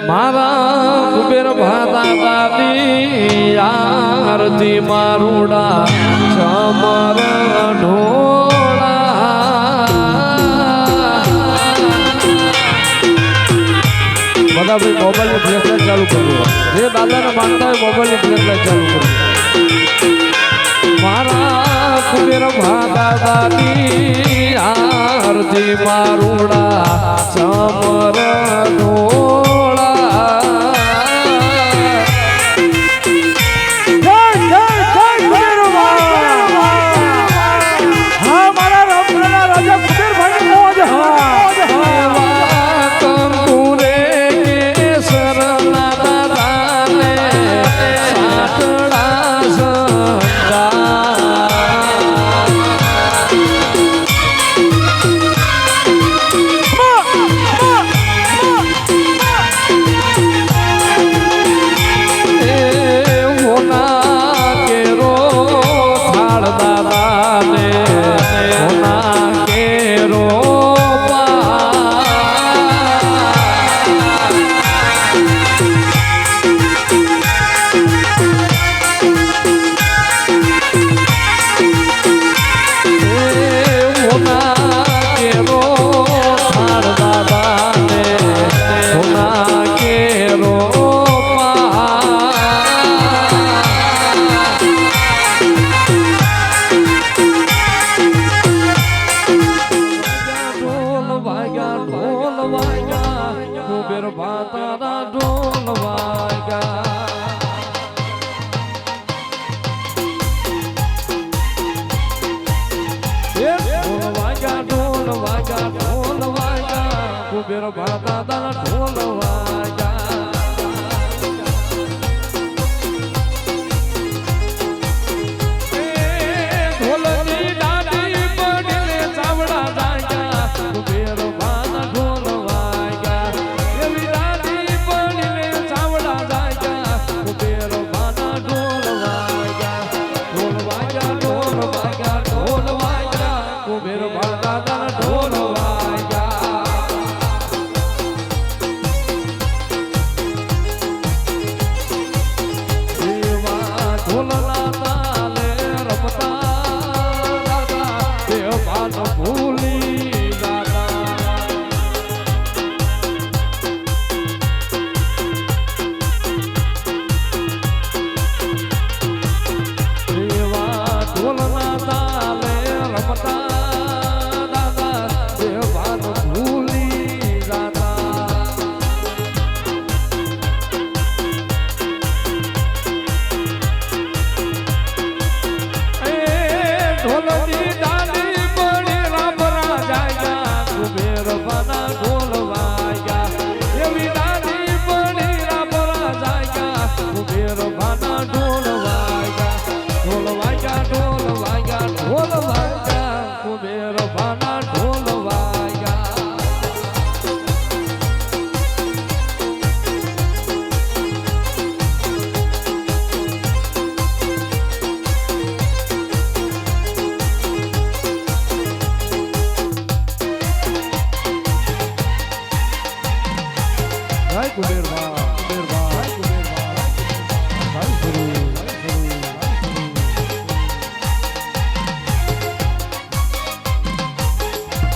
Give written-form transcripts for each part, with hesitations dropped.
મારા કુબેર ભાતા દાદી આરતી મારુડા ચમર ઢોળા બધા ભાઈ મોબાઈલ ની ફ્લેશલાઇટ ચાલુ કરજો જે દાદાને માનતા હોય મોબાઈલ ની ફ્લેશલાઇટ ચાલુ કરજો મારા કુબેર ભાતા દાદી આરતી મારુડા ચમર ઢોળા કુબેર ભાતા દાદા ઢોલ વાગ્યા ઢોલની દાદી પડીને ચાવડા જાગ્યા કુબેર ભાતા ઢોલ વાગ્યા એવી દાદી પડીને ચાવડા જાગ્યા કુબેર ભાતા ઢોલ વાગ્યા ઢોલ વાગ્યા ઢોલ વાગ્યા ઢોલ વાગ્યા કુબેર ભાતા દાદા ઢોલ વાગ્યા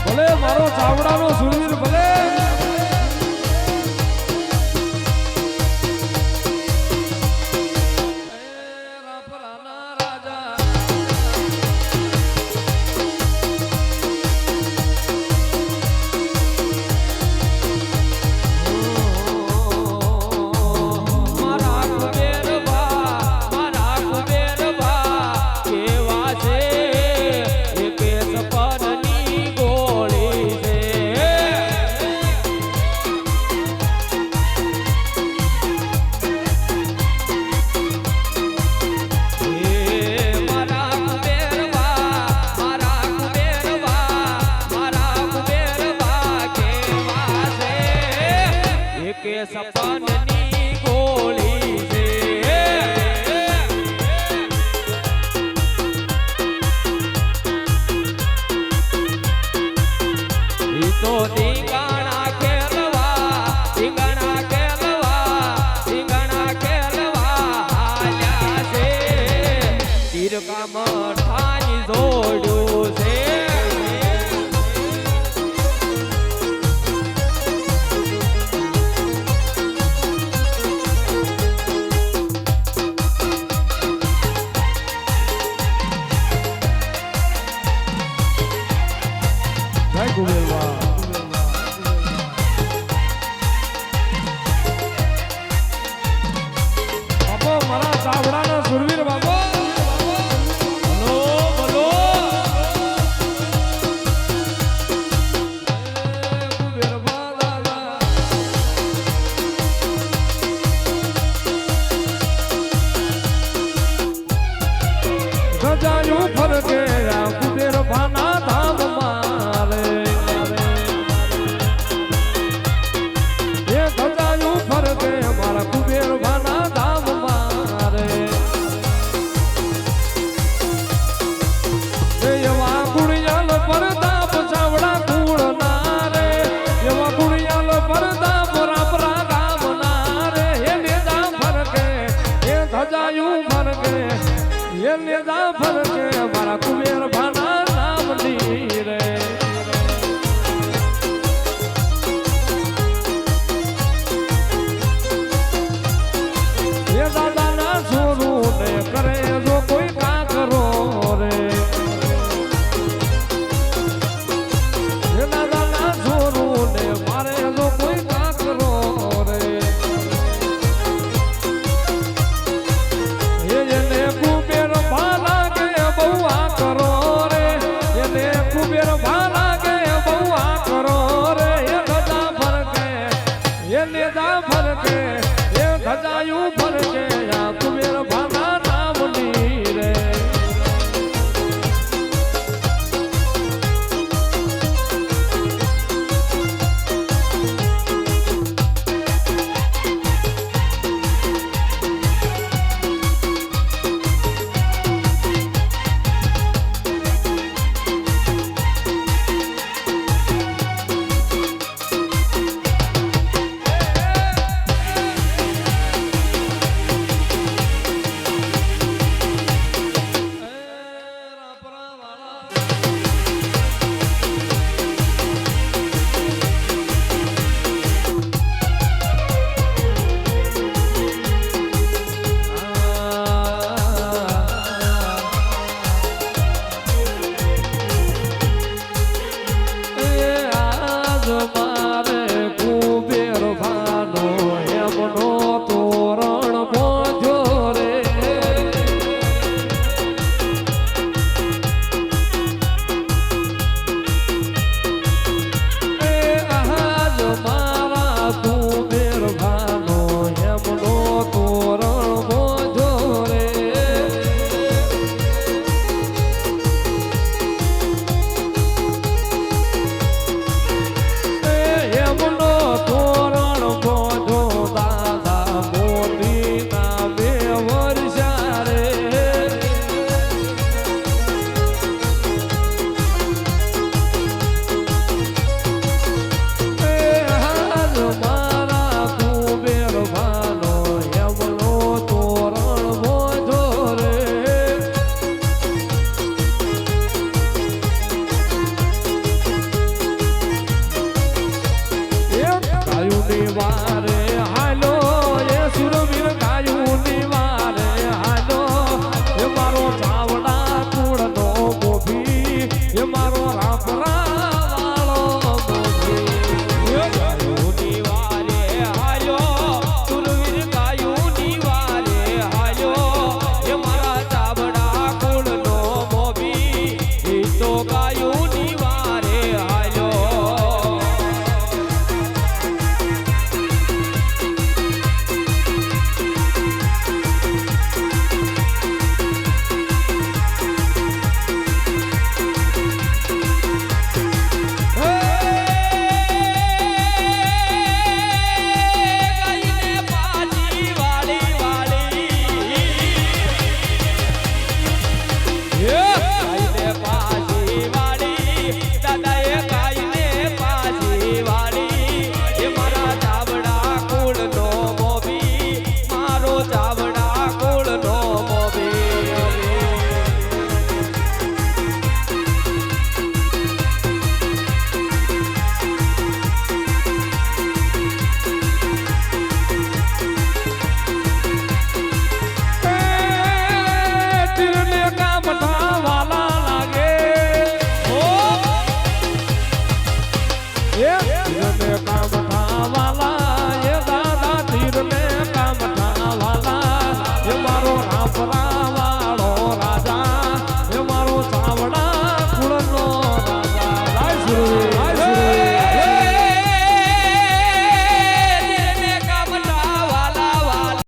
ભલે મારો ચાવડાનો સુરવીર ભલે સપનની ગોળી છે ઈ તો ટીંગાણા ખેલવા એને જાફર કે મારા કુબેર ભાના નામની રે એ દાદાના છોરું ને કરે જો કોઈ કાકરો રે એ દાદાના છોરું ને મારે જો કોઈ કાકરો રે એને કુબેર ભાલા કે બહુ આ કરો રે એને કુબેર ભાલા કે બહુ આ કરો રે એ ગજા ફરકે એને દા ફરકે એ ગજાયું ફરકે આ કુબેર ભાલા નામની રે વારે